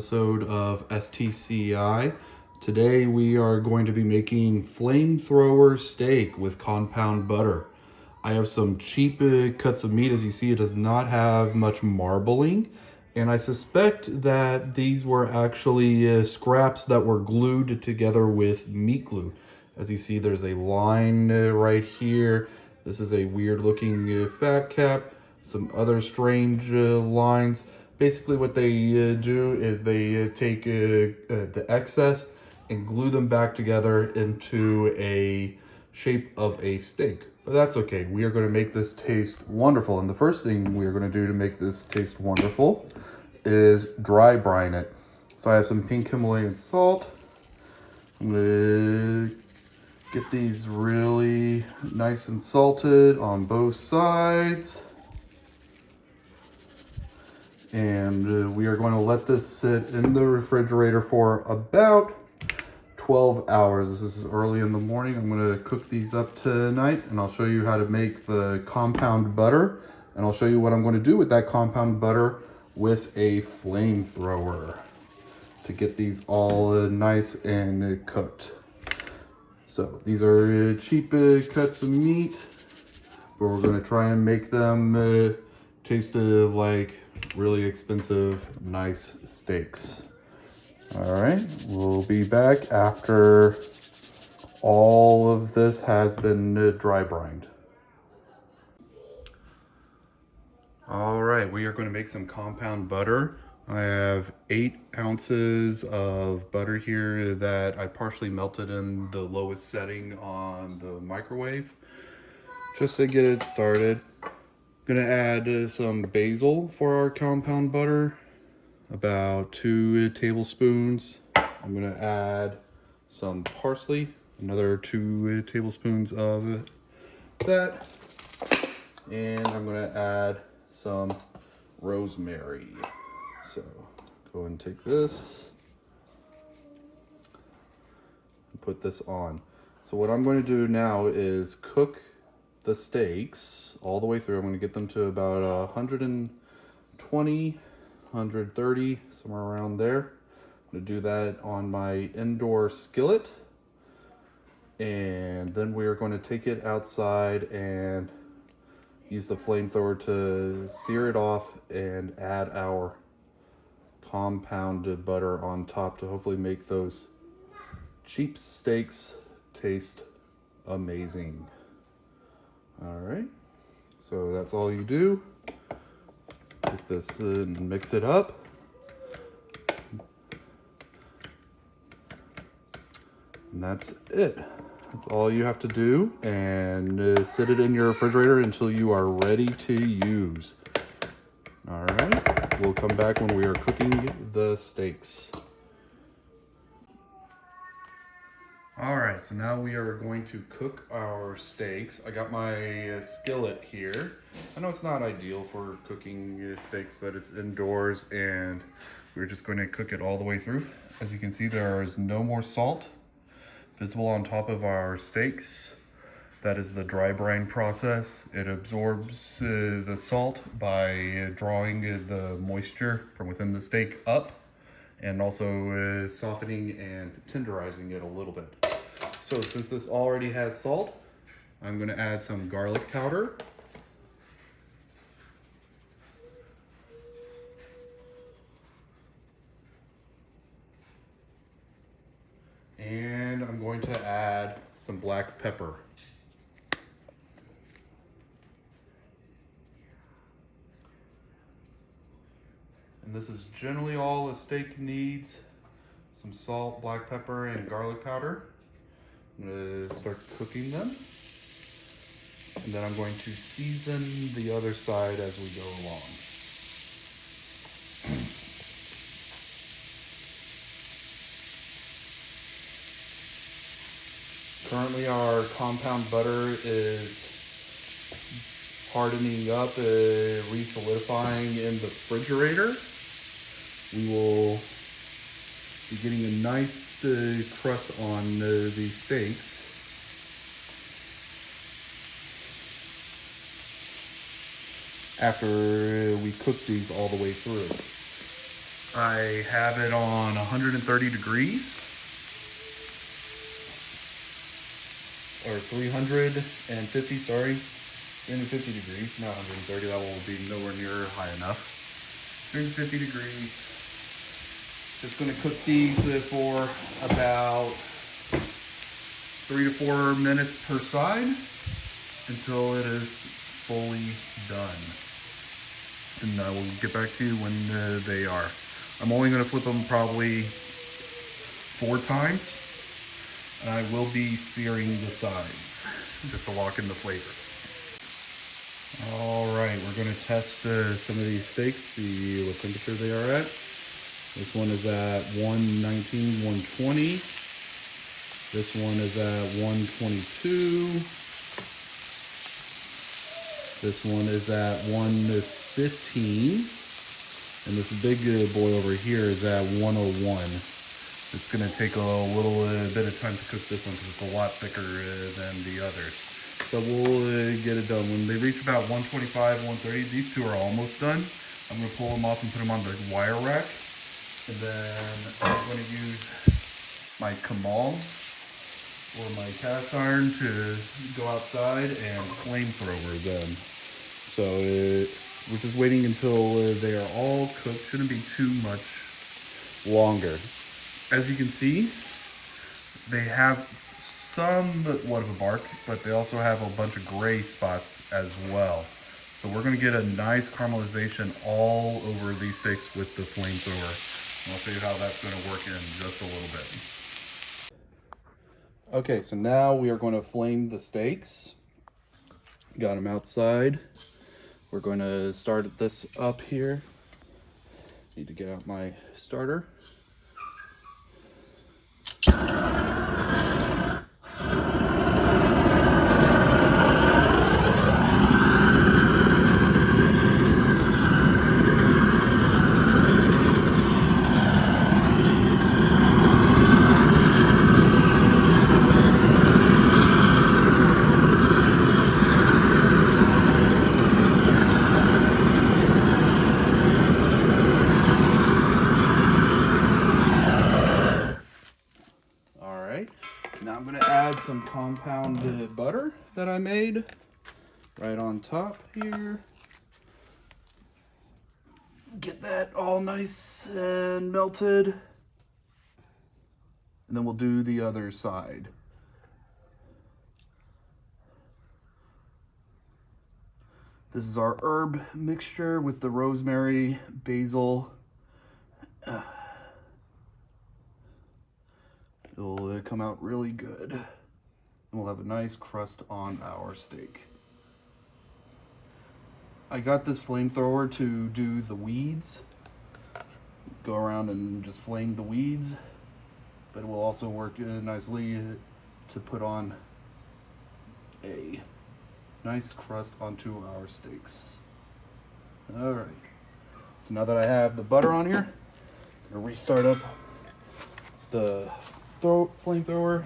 episode of STCI. Today we are going to be making flamethrower steak with compound butter. I have some cheap cuts of meat. As you see, it does not have much marbling, and I suspect that these were actually scraps that were glued together with meat glue. As you see, there's a line right here. This is a weird looking fat cap, some other strange lines. Basically what they do is they take the excess and glue them back together into a shape of a steak. But that's okay. We are going to make this taste wonderful. And the first thing we are going to do to make this taste wonderful is dry brine it. So I have some pink Himalayan salt. I'm going to get these really nice and salted on both sides. And we are going to let this sit in the refrigerator for about 12 hours. This is early in the morning. I'm going to cook these up tonight, and I'll show you how to make the compound butter, and I'll show you what I'm going to do with that compound butter with a flamethrower to get these all nice and cooked. So these are cheap cuts of meat, but we're going to try and make them taste like really expensive, nice steaks. All right, we'll be back after all of this has been dry brined. All right, we are going to make some compound butter. I have 8 ounces of butter here that I partially melted in the lowest setting on the microwave just to get it started. I'm gonna add some basil for our compound butter, about 2 tablespoons. I'm gonna add some parsley, another 2 tablespoons of that, and I'm gonna add some rosemary. So go ahead and take this and put this on. So what I'm going to do now is cook the steaks all the way through. I'm going to get them to about 120, 130, somewhere around there. I'm going to do that on my indoor skillet. And then we are going to take it outside and use the flamethrower to sear it off and add our compounded butter on top to hopefully make those cheap steaks taste amazing. All right, so that's all you do. Get this and mix it up. And that's it. That's all you have to do, and sit it in your refrigerator until you are ready to use. All right, we'll come back when we are cooking the steaks. All right, so now we are going to cook our steaks. I got my skillet here. I know it's not ideal for cooking steaks, but it's indoors, and we're just going to cook it all the way through. As you can see, there is no more salt visible on top of our steaks. That is the dry brine process. It absorbs the salt by drawing the moisture from within the steak up, and also softening and tenderizing it a little bit. So since this already has salt, I'm going to add some garlic powder. And I'm going to add some black pepper. And this is generally all a steak needs: some salt, black pepper, and garlic powder. I'm going to start cooking them. And then I'm going to season the other side as we go along. Currently our compound butter is hardening up, re-solidifying in the refrigerator. We will be getting a nice crust on these steaks. After we cook these all the way through. I have it on 130 degrees. Or 350, sorry. 350 degrees, not 130, that will be nowhere near high enough. 350 degrees. Just gonna cook these for about 3 to 4 minutes per side until it is fully done. And I will get back to you when they are. I'm only gonna flip them probably 4 times. And I will be searing the sides just to lock in the flavor. All right, we're gonna test some of these steaks, see what temperature they are at. This one is at 119, 120. This one is at 122. This one is at 115. And this big boy over here is at 101. It's going to take a little bit of time to cook this one because it's a lot thicker than the others. But we'll get it done. When they reach about 125, 130, these two are almost done. I'm going to pull them off and put them on the wire rack. And then I'm going to use my Kamal or my cast iron to go outside and flamethrower them. So we're just waiting until they are all cooked. Shouldn't be too much longer. As you can see, they have somewhat of a bark, but they also have a bunch of gray spots as well. So we're gonna get a nice caramelization all over these steaks with the flamethrower. And I'll show you how that's gonna work in just a little bit. Okay, so now we are gonna flame the steaks. Got them outside. We're going to start this up here. Need to get out my starter. Now I'm going to add some compound butter that I made right on top here. Get that all nice and melted. And then we'll do the other side. This is our herb mixture with the rosemary, basil. It'll come out really good. And we'll have a nice crust on our steak. I got this flamethrower to do the weeds. Go around and just flame the weeds. But it will also work nicely to put on a nice crust onto our steaks. All right. So now that I have the butter on here, I'm gonna restart up the flamethrower.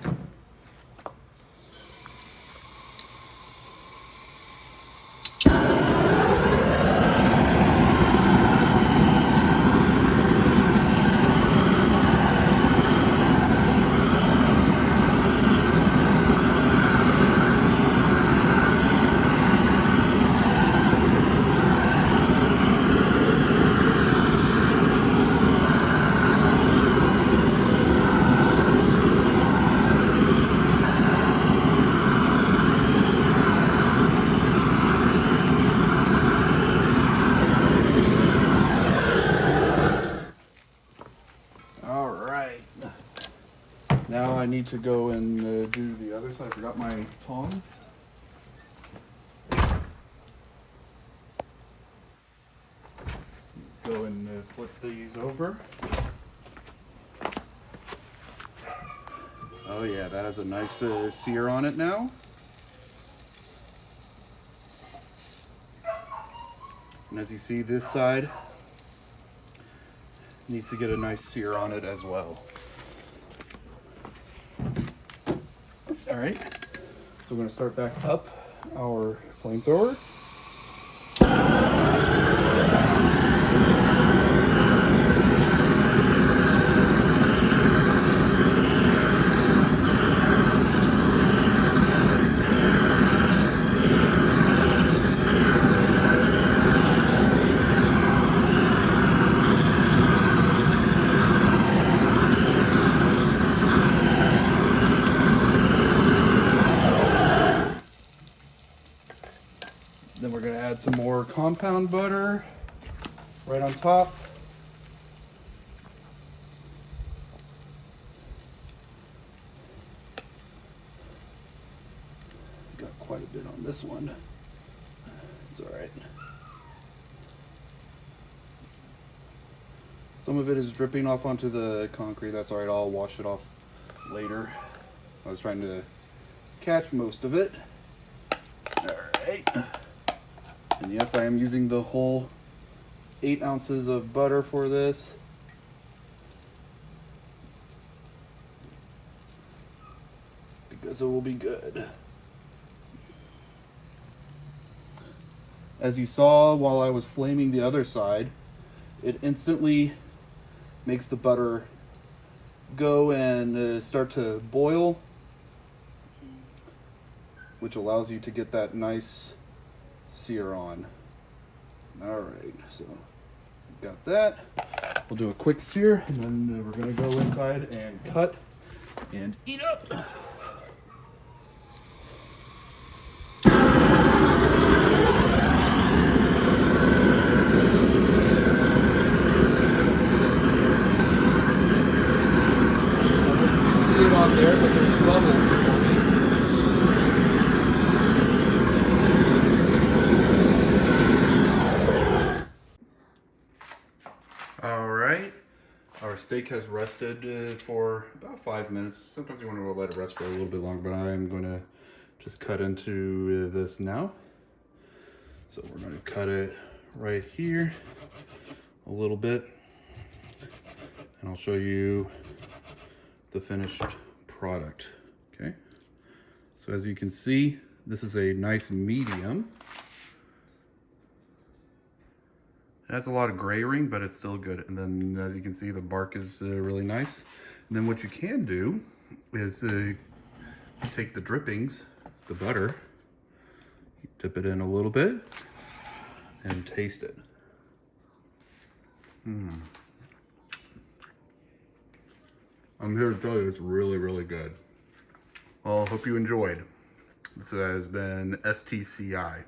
Now I need to go and do the other side. I forgot my tongs. Go and flip these over. Oh yeah, that has a nice sear on it now. And as you see, this side needs to get a nice sear on it as well. All right, so we're gonna start back up our flamethrower. some more compound butter right on top. Got quite a bit on this one. It's all right. Some of it is dripping off onto the concrete. That's all right, I'll wash it off later. I was trying to catch most of it. All right. And yes, I am using the whole 8 ounces of butter for this. Because it will be good. As you saw while I was flaming the other side, it instantly makes the butter go and start to boil, which allows you to get that nice sear on. All right, so got that. We'll do a quick sear, and then we're gonna go inside and cut and eat up. On there, but there's bubbles forming. All right, our steak has rested for about 5 minutes. Sometimes you want to let it rest for a little bit longer, but I'm going to just cut into this now. So we're going to cut it right here a little bit, and I'll show you the finished product. Okay, so as you can see, this is a nice medium. It has a lot of gray ring, but it's still good. And then as you can see, the bark is really nice. And then what you can do is take the drippings, the butter, dip it in a little bit and taste it. I'm here to tell you it's really, really good. Well, hope you enjoyed. This has been STCI.